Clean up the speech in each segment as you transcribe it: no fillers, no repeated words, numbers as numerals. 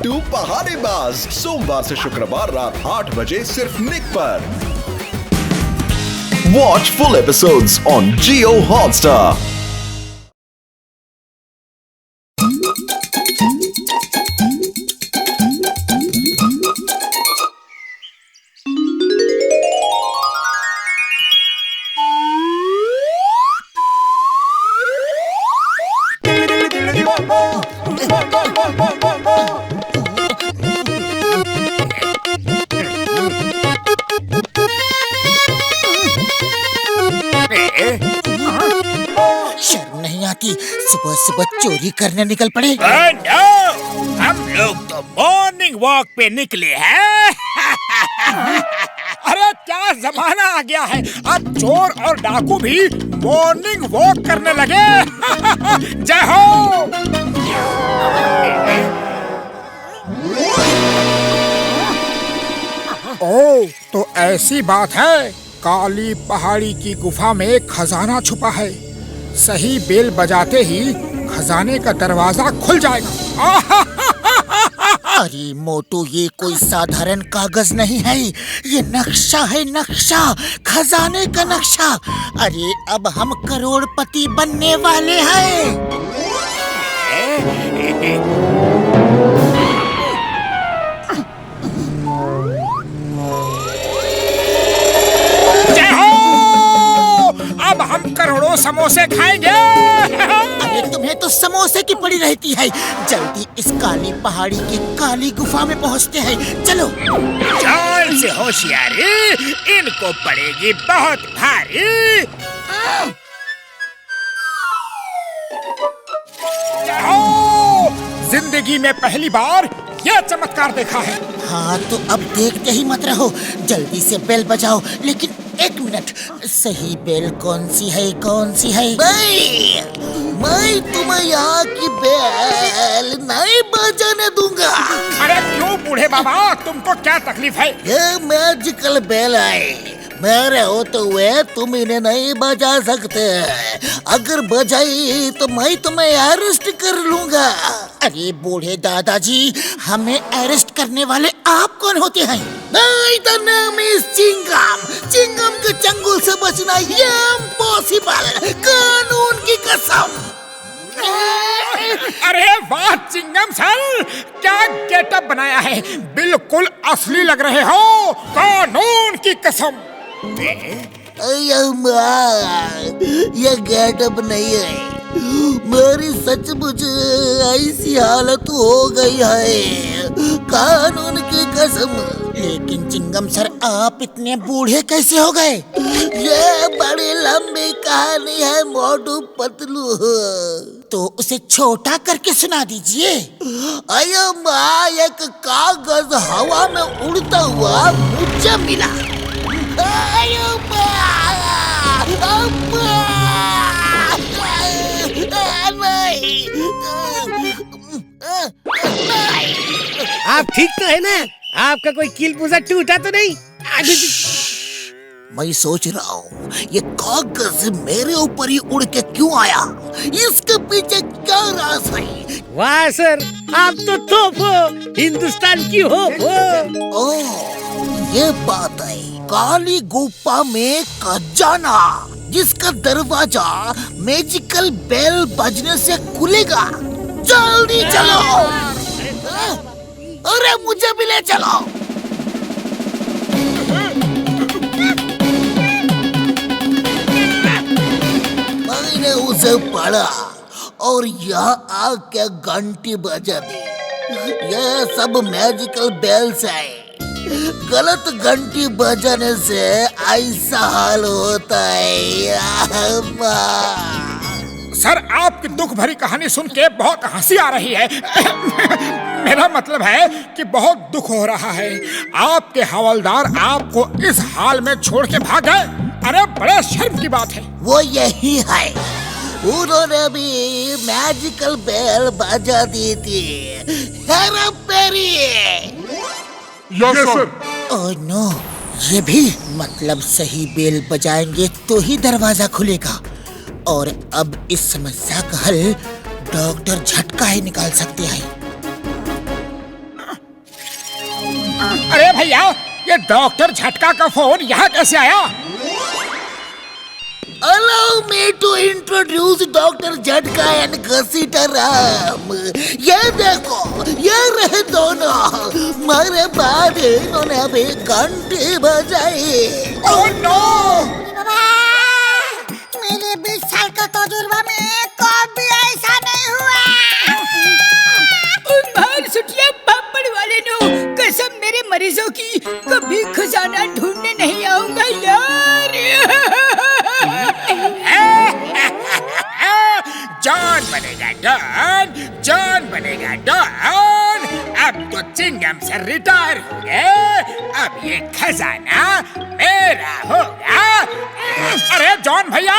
छोटू पहाड़ीबाज, सोमवार से शुक्रवार रात 8 बजे सिर्फ निक पर। Watch full episodes on Jio Hotstar. शर्म नहीं आती, सुबह सुबह चोरी करने निकल पड़े। no! हम लोग तो मॉर्निंग वॉक पे निकले हैं। अरे क्या जमाना आ गया है, अब चोर और डाकू भी मॉर्निंग वॉक करने लगे। जय हो। ओ, तो ऐसी बात है, काली पहाड़ी की गुफा में खजाना छुपा है। सही बेल बजाते ही खजाने का दरवाजा खुल जाएगा। अरे मोटू, ये कोई साधारण कागज नहीं है, ये नक्शा है, नक्शा, खजाने का नक्शा। अरे अब हम करोड़पति बनने वाले हैं। जय हो! अब हम करोड़ों समोसे खाएंगे। अरे तुम्हें तो समोसे की पड़ी रहती है। जल्दी इस काली पहाड़ी की काली गुफा में पहुंचते हैं, चलो। जान से होशियारी, इनको पड़ेगी बहुत भारी। जय हो! जिंदगी में पहली बार यह चमत्कार देखा है। हाँ तो अब देखते ही मत रहो, जल्दी से बेल बजाओ। लेकिन एक मिनट, सही बेल कौन सी है, कौन सी है? मैं तुम्हें यहाँ की बेल नहीं बजाने दूंगा। अरे क्यों बूढ़े बाबा, तुमको क्या तकलीफ है? ये मैजिकल बेल है, मेरे होते हुए तुम इन्हें नहीं बजा सकते। अगर बजाई तो मैं तुम्हें अरेस्ट कर लूंगा। अरे बूढ़े दादाजी, हमें अरेस्ट करने वाले आप कौन होते हैं? मेरा नाम है चिंगम। चिंगम के चंगुल से बचना इम्पॉसिबल, कानून की कसम। अरे वाह चिंगम सर, क्या गेटअप बनाया है, बिल्कुल असली लग रहे हो, कानून की कसम। ये गेटअप नहीं है, मेरी सचमुच ऐसी हालत हो गई है, कानून की कसम। लेकिन चिंगम सर, आप इतने बूढ़े कैसे हो गए? ये बड़ी लंबी कहानी है मोटू पतलू। तो उसे छोटा करके सुना दीजिए। अयो माँ, एक कागज हवा में उड़ता हुआ मुझे मिला। अयो माँ, आप ठीक तो है ना? आपका कोई कील पूजा टूटा तो नहीं? मैं सोच रहा हूँ ये कागज मेरे ऊपर ही उड़ के क्यों आया, इसके पीछे क्या राज है? वाह सर, आप तो तोप हो, हिंदुस्तान की होप हो। ओह, ये बात है। काली गुफा में खजाना, जिसका दरवाजा मैजिकल बेल बजने से खुलेगा। जल्दी चलो। अरे मुझे भी ले चलो। मैंने उसे पढ़ा और यहाँ आके घंटी बजा दी। यह सब मैजिकल बेल्स है, गलत घंटी बजाने से ऐसा हाल होता है। सर, आपकी दुख भरी कहानी सुन के बहुत हंसी आ रही है। मेरा मतलब है कि बहुत दुख हो रहा है। आपके हवलदार आपको इस हाल में छोड़ के भाग गए। अरे बड़े शर्म की बात है। वो यही है, उन्होंने भी मैजिकल बेल बजा दी थी। Hera Pheri. Yes sir. Oh no, ये भी मतलब सही बेल बजाएंगे तो ही दरवाजा खुलेगा। और अब इस समस्या का हल डॉक्टर झटका ही निकाल सकते हैं। भैया, ये डॉक्टर झटका का फोन यहाँ कैसे आया? Allow me to introduce doctor झटका एंड घसीटाराम। ये देखो, ये रहे दोनों। मेरे बाद इन्होंने अभी घंटी बजाई। Oh no! मेरे 20 साल का तजुर्बा में कभी ऐसा नहीं हुआ। उन्माद सुटिया पापड़ वाले नो, कसम मेरे मरीजों की, कभी खजाना ढूंढने नहीं आऊंगा यार। जॉन बनेगा डॉन, जॉन बनेगा डॉन। अब तो चिंगम से रिटायर हो गए, अब ये खजाना मेरा होगा। अरे जॉन भैया,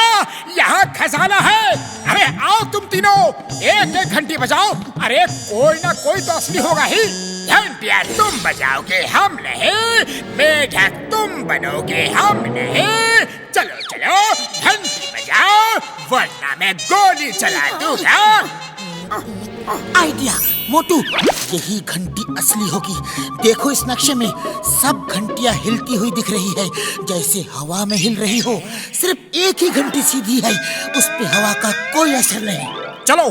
यहाँ खजाना है। अरे आओ तुम तीनों, एक एक घंटी बजाओ। अरे कोई ना कोई तो असली होगा ही। घंटिया तुम बजाओगे, हम नहीं। मेढक तुम बनोगे, हम नहीं। चलो चलो घंटी बजाओ, वरना मैं गोली चला दूंगा। आइडिया मोटू, यही घंटी असली होगी। देखो इस नक्शे में सब घंटियां हिलती हुई दिख रही है, जैसे हवा में हिल रही हो। सिर्फ एक ही घंटी सीधी है, उस पे हवा का कोई असर नहीं। चलो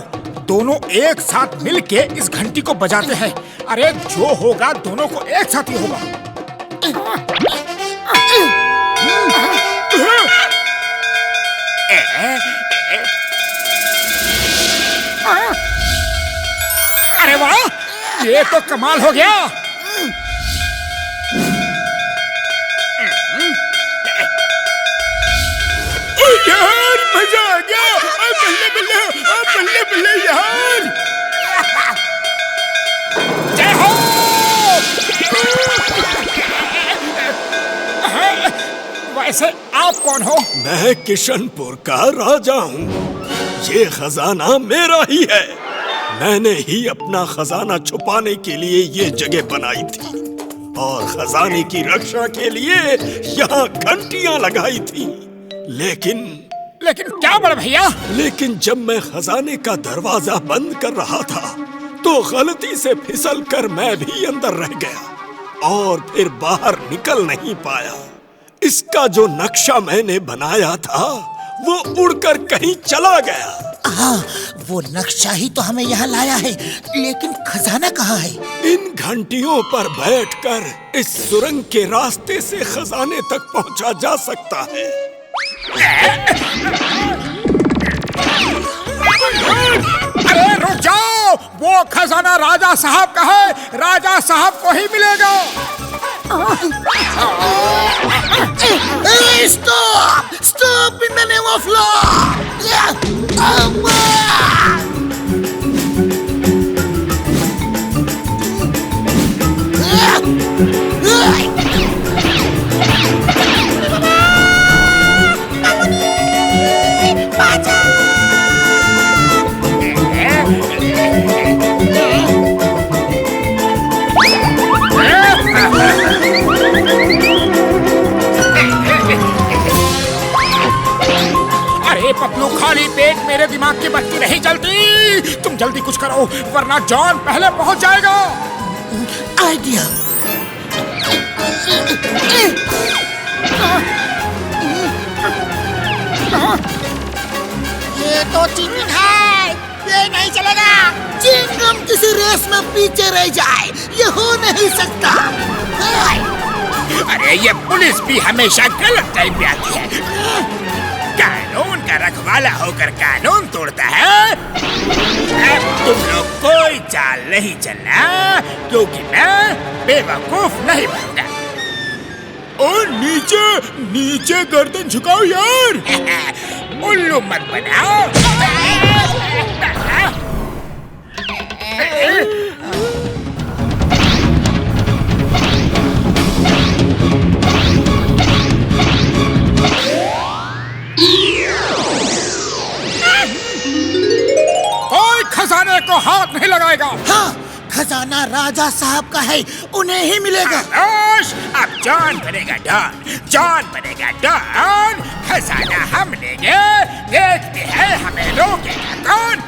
दोनों एक साथ मिलके इस घंटी को बजाते हैं। अरे जो होगा दोनों को एक साथ ही होगा। अरे वाह, ये तो कमाल हो गया। यार मजा आ गया। बल्ले बल्ले, बल्ले बल्ले यार। जय हो। वैसे आप कौन हो? मैं किशनपुर का राजा हूँ। ये खजाना मेरा ही है। मैंने ही अपना खजाना छुपाने के लिए ये जगह बनाई थी और खजाने की रक्षा के लिए यहाँ घंटियां लगाई थी। लेकिन क्या बड़े भैया? लेकिन जब मैं खजाने का दरवाजा बंद कर रहा था तो गलती से फिसल कर मैं भी अंदर रह गया और फिर बाहर निकल नहीं पाया। इसका जो नक्शा मैंने बनाया था वो उड़कर कहीं चला गया। हाँ, वो नक्शा ही तो हमें यहाँ लाया है, लेकिन खजाना कहाँ है? इन घंटियों पर बैठकर इस सुरंग के रास्ते से खजाने तक पहुँचा जा सकता है। अरे रुक जाओ, वो खजाना राजा साहब का है, राजा साहब को ही मिलेगा। Stop! Stop in the name of law! Patlu, खाली पेट मेरे दिमाग की बत्ती नहीं जलती। तुम जल्दी कुछ करो वरना जॉन पहले पहुंच जाएगा। आइडिया। ये तो चिंगम है, ये नहीं चलेगा। चिंगम किसी रेस में पीछे रह जाए, ये हो नहीं सकता। अरे ये पुलिस भी हमेशा गलत टाइम पे आती है। कानून का रखवाला होकर कानून तोड़ता है। अब तुम लोग कोई चाल नहीं चलना, क्योंकि मैं बेवकूफ नहीं बनूंगा। और नीचे नीचे गर्दन झुकाओ यार। उल्लू मत बनाओ। कोई खजाने को हाथ नहीं लगाएगा। हाँ, खजाना राजा साहब का है, उन्हें ही मिलेगा। अब जॉन बनेगा डॉन, जॉन बनेगा डॉन। खजाना हम लेंगे, देखते हैं हमें रोकेगा कौन।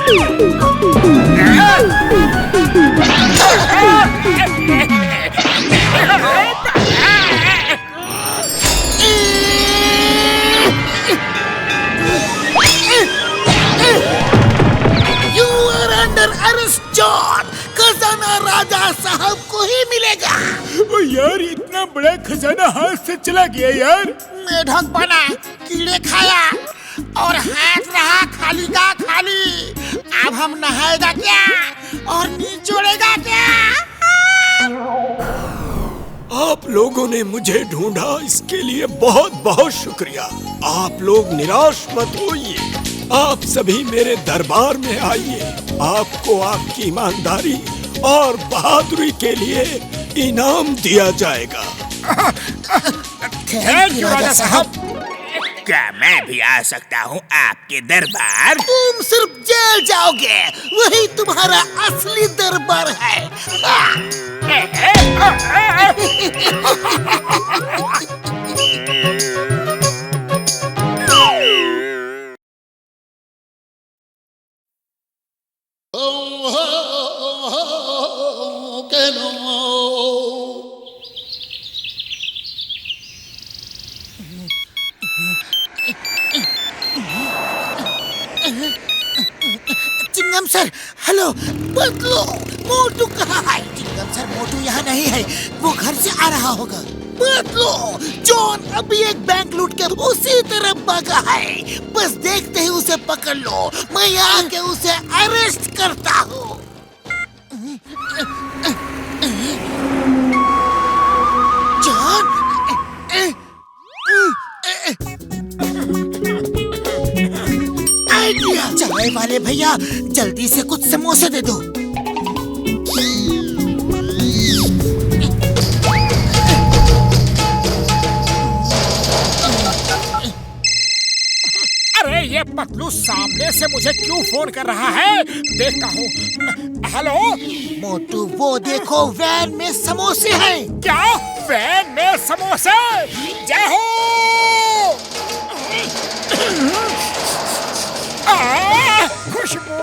You are under arrest, John. खजाना राजा साहब को ही मिलेगा। ओ यार, इतना बड़ा खजाना हाथ से चला गया यार। मेढक बना, कीड़े खाया और हाथ रहा खाली का खाली। अब हम नहाएगा क्या और निचोड़ेगा क्या? आप लोगों ने मुझे ढूंढा, इसके लिए बहुत बहुत शुक्रिया। आप लोग निराश मत होइए, आप सभी मेरे दरबार में आइए। आपको आपकी ईमानदारी और बहादुरी के लिए इनाम दिया जाएगा। थैंक यू राजा साहब। क्या मैं भी आ सकता हूँ आपके दरबार? तुम सिर्फ जेल जाओगे, वही तुम्हारा असली दरबार है। Chingum sir, hello. बदलो, मोटू कहाँ है? चिंगम सर, मोटू यहाँ नहीं है, वो घर से आ रहा होगा। बदलो, जॉन अभी एक बैंक लूट के उसी तरफ भागा है। बस देखते ही उसे पकड़ लो, मैं आके उसे अरेस्ट करता हूँ। John, idea. चाय वाले भैया, जल्दी से कुछ समोसे दे दो। अरे ये पतलू सामने से मुझे क्यों फोन कर रहा है? देखता हूँ। हेलो मोटू, वो देखो, वैन में समोसे हैं। क्या? वैन में समोसे? जय हो। खुशबू।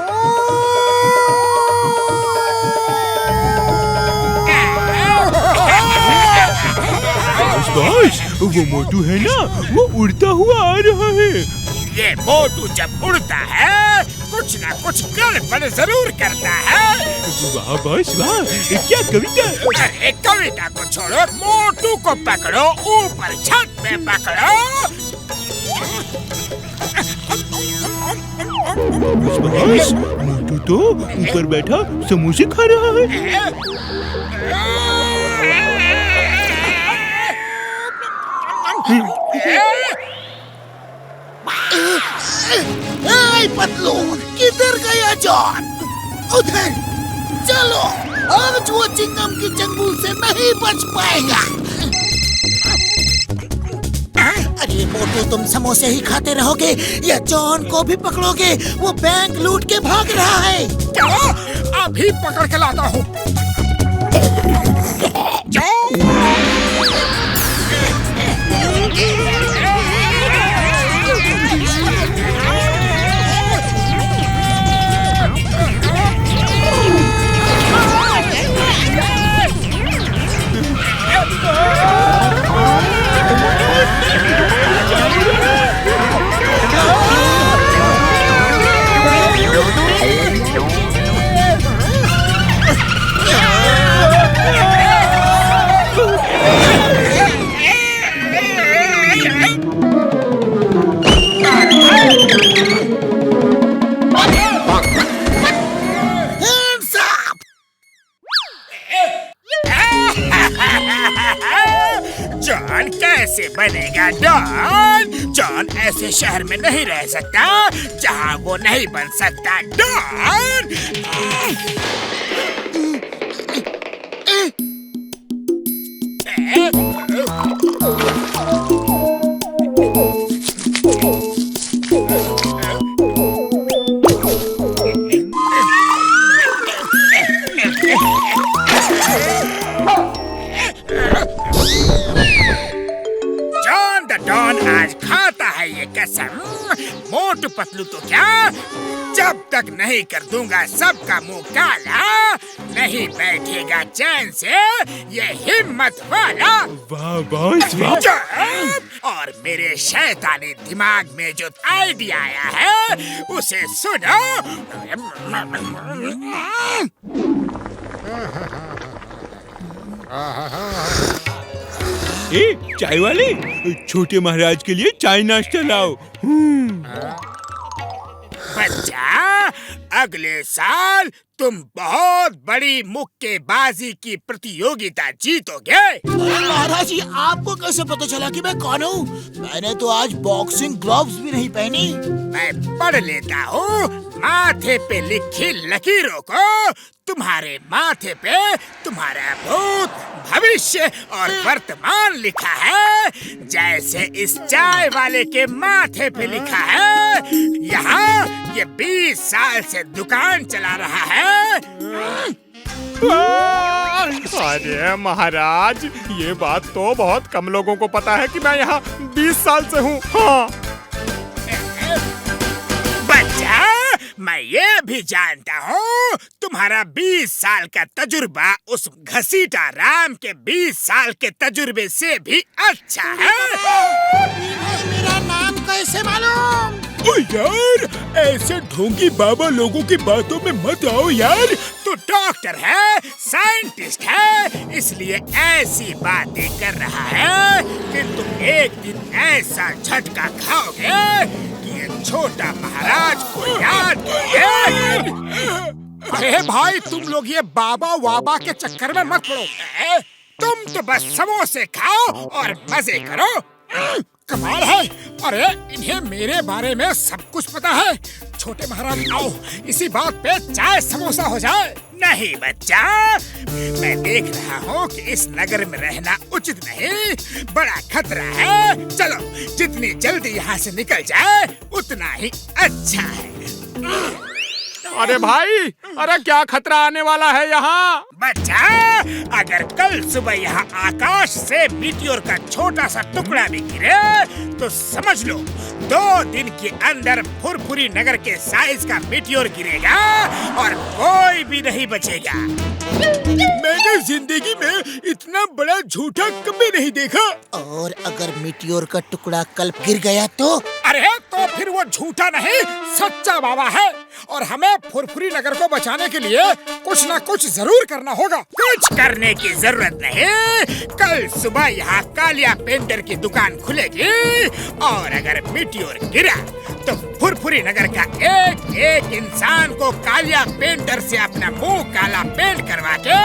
बॉस, वो मोटू है ना, वो उड़ता हुआ आ रहा है। ये मोटू जब उड़ता है कुछ ना कुछ गड़बड़ जरूर करता है। वाह बॉस वाह, क्या कविता। अरे कविता को छोड़ो, मोटू को पकड़ो, ऊपर छत पे पकड़ो। बॉस, मोटू तो ऊपर बैठा समोसे खा रहा है। पतलू, किधर गया जॉन? उधर चलो, आज वो चिंगम की चंगुल से नहीं बच पाएगा। अरे मोटू, तुम समोसे ही खाते रहोगे या जॉन को भी पकड़ोगे? वो बैंक लूट के भाग रहा है। क्या? अभी पकड़ के लाता हूँ। जॉन कैसे बनेगा डॉन? जॉन ऐसे शहर में नहीं रह सकता जहाँ वो नहीं बन सकता डॉन। जॉन द डॉन आज खाता है ये कसम, मोटू पतलू तो क्या, जब तक नहीं कर दूंगा सबका मुंह काला, नहीं बैठेगा चैन से ये हिम्मत वाला। वाह बॉस वाह। और मेरे शैतानी दिमाग में जो आइडिया आया है उसे सुनो। चाय वाले, छोटे महाराज के लिए चाय नाश्ता लाओ। बच्चा, अगले साल तुम बहुत बड़ी मुक्केबाजी की प्रतियोगिता जीतोगे। महाराज जी, आपको कैसे पता चला कि मैं कौन हूँ? मैंने तो आज बॉक्सिंग ग्लव्स भी नहीं पहनी। मैं पढ़ लेता हूँ माथे पे लिखी लकीरों को। तुम्हारे माथे पे तुम्हारा भूत, भविष्य और वर्तमान लिखा है, जैसे इस चाय वाले के माथे पे लिखा है। यहाँ ये 20 साल से दुकान चला रहा है। अरे महाराज, ये बात तो बहुत कम लोगों को पता है कि मैं यहाँ 20 साल से हूँ। हाँ। बच्चा, मैं ये भी जानता हूँ तुम्हारा 20 साल का तजुर्बा उस घसीटा राम के 20 साल के तजुर्बे से भी अच्छा है। मेरा नाम कैसे मालूम? ओ यार, ऐसे ढोंगी बाबा लोगों की बातों में मत आओ यार। तू डॉक्टर है, साइंटिस्ट है, इसलिए ऐसी बातें कर रहा है कि तुम एक दिन ऐसा झटका खाओगे कि ये छोटा महाराज को याद करेगा। अरे भाई, तुम लोग ये बाबा वाबा के चक्कर में मत पड़ो। तुम तो बस समोसे खाओ और मजे करो। कमाल है। अरे इन्हें मेरे बारे में सब कुछ पता है। छोटे महाराज, आओ इसी बात पे चाय समोसा हो जाए। नहीं बच्चा, मैं देख रहा हूँ कि इस नगर में रहना उचित नहीं, बड़ा खतरा है। चलो, जितनी जल्दी यहाँ से निकल जाए उतना ही अच्छा है। अरे भाई, अरे क्या खतरा आने वाला है यहाँ? बच्चा, अगर कल सुबह यहाँ आकाश से मीटियोर का छोटा सा टुकड़ा भी गिरे तो समझ लो 2 दिन के अंदर फुरफुरी नगर के साइज का मीटियोर गिरेगा और कोई भी नहीं बचेगा। मैंने जिंदगी में इतना बड़ा झूठा कभी नहीं देखा। और अगर मीटियोर का टुकड़ा कल गिर गया तो? अरे तो फिर वो झूठा नहीं, सच्चा बाबा है। और हमें फुरफुरी नगर को बचाने के लिए कुछ ना कुछ जरूर करना होगा। कुछ करने की जरूरत नहीं। कल सुबह यहाँ कालिया पेंटर की दुकान खुलेगी और अगर मीटियोर गिरा तो फुरफुरी नगर का एक एक इंसान को कालिया पेंटर से अपना मुंह काला पेंट करवा के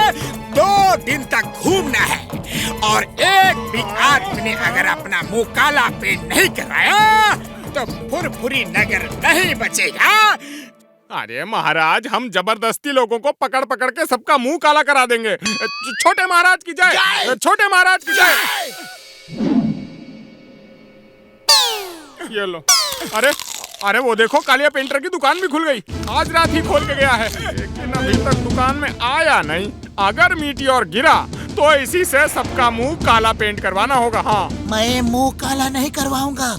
2 दिन तक घूमना है। और एक भी आदमी ने अगर अपना मुंह काला पेंट नहीं करवाया तो फुरफुरी नगर नहीं बचेगा। अरे महाराज, हम जबरदस्ती लोगों को पकड़ पकड़ के सबका मुंह काला करा देंगे। छोटे महाराज की जय, छोटे महाराज की जय। ये लो। अरे अरे वो देखो, कालिया पेंटर की दुकान भी खुल गई। आज रात ही खोल के गया है, लेकिन अभी तक दुकान में आया नहीं। अगर मीटियोर गिरा तो इसी से सबका मुंह काला पेंट करवाना होगा। हाँ, मैं मुंह काला नहीं करवाऊंगा।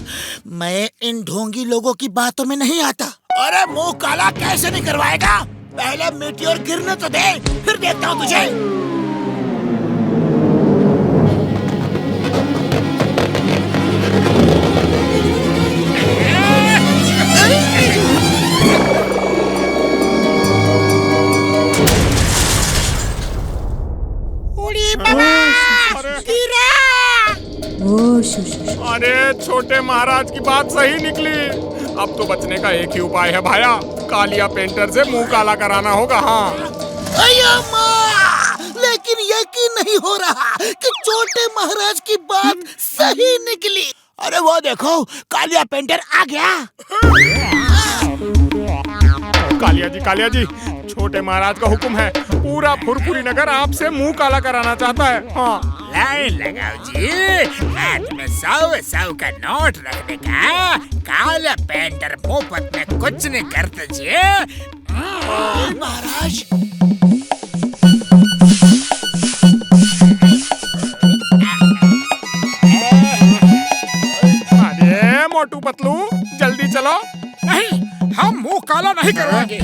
मैं इन ढोंगी लोगों की बातों में नहीं आता। अरे मुंह काला कैसे नहीं करवाएगा? पहले मीटियोर गिरने तो दे, फिर देखता हूँ तुझे। अरे छोटे महाराज की बात सही निकली। अब तो बचने का एक ही उपाय है भाया, कालिया पेंटर से मुंह काला कराना होगा। हाँ। लेकिन यकीन नहीं हो रहा कि छोटे महाराज की बात सही निकली। अरे वो देखो, कालिया पेंटर आ गया। कालिया जी, छोटे महाराज का हुक्म है, पूरा फुरफुरी नगर आपसे मुंह काला कराना चाहता है। हाँ। लाइन लगाओ जी, हाथ में 100 का नोट रखने का। काला पेंटर मुफ्त में कुछ नहीं करते जी। महाराज, अरे मोटू पतलू, जल्दी चलो। नहीं, हम मुंह काला नहीं करवाएंगे।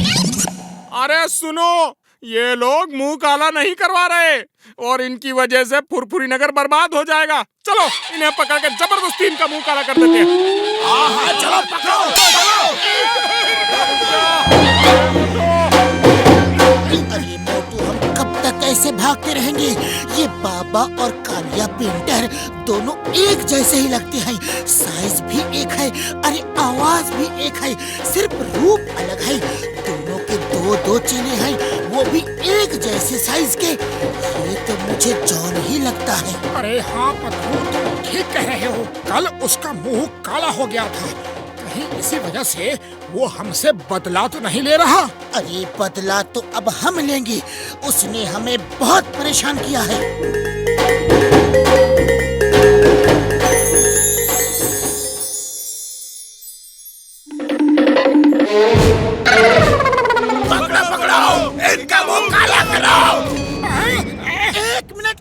अरे सुनो, ये लोग मुंह काला नहीं करवा रहे और इनकी वजह से फुरफुरी नगर बर्बाद हो जाएगा। चलो इन्हें पकड़ के जबरदस्ती इनका मुंह काला कर देते हैं। हाँ, चलो पकड़ो, अरे मोटू, हम कब तक ऐसे भागते रहेंगे? ये बाबा और कालिया पेंटर दोनों एक जैसे ही लगते हैं, साइज भी एक है, अरे आवाज भी एक है, सिर्फ रूप अलग है। दोनों के दो चेले हैं, वो भी एक जैसे साइज के। ये तो मुझे जॉन ही लगता है। अरे हाँ पतलू, तुम ठीक कह रहे हो। कल उसका मुंह काला हो गया था, कहीं इसी वजह से वो हमसे बदला तो नहीं ले रहा। अरे बदला तो अब हम लेंगे, उसने हमें बहुत परेशान किया है। इनका मुंह काला कराओ।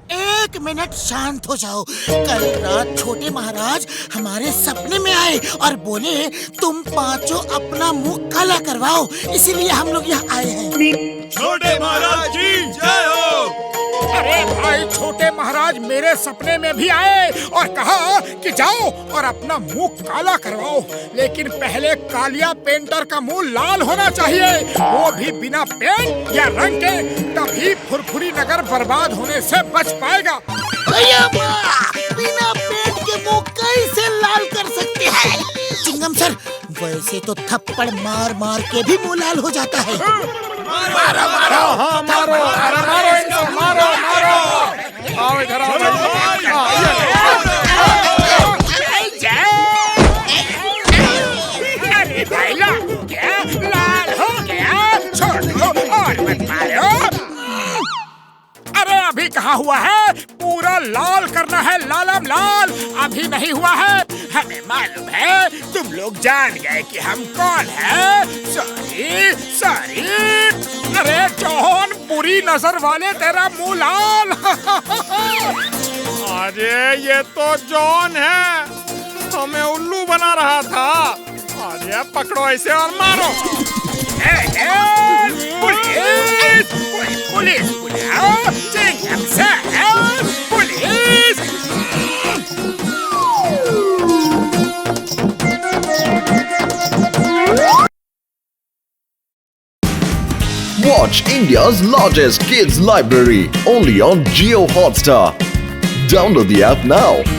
एक मिनट शांत हो जाओ। कल रात छोटे महाराज हमारे सपने में आए और बोले तुम पांचों अपना मुंह काला करवाओ, इसीलिए हम लोग यहाँ आए हैं। छोटे महाराज की जय हो। अरे भाई, छोटे महाराज मेरे सपने में भी आए और कहा कि जाओ और अपना मुंह काला करवाओ, लेकिन पहले कालिया पेंटर का मुंह लाल होना चाहिए, वो भी बिना पेंट या रंग के, तभी फुरफुरी नगर बर्बाद होने से बच पाएगा। बिना पेंट के मुंह कैसे लाल कर सकते हैं? चिंगम सर, वैसे तो थप्पड़ मार मार के भी मुंह लाल हो जाता है। मारो मारो, हाँ मारो, अरे मारो इनको, मारो मारो। आओ इधर आओ। अरे भाई, लाल हो गया, छोड़ दो और मत मारो। अरे अभी कहाँ हुआ है? पूरा लाल करना है, लालम लाल। अभी नहीं हुआ है, हमें मालूम है, तुम लोग जान गए कि हम कौन हैं। Sorry sorry. अरे जॉन, बुरी नजर वाले, तेरा मुंह लाल। अरे ये तो जॉन है, हमें उल्लू बना रहा था। अरे पकड़ो ऐसे और मारो। पुलिस पुलिस बुलाओ, चिंगम साहब, police. Watch India's largest kids library only on Jio Hotstar. Download the app now.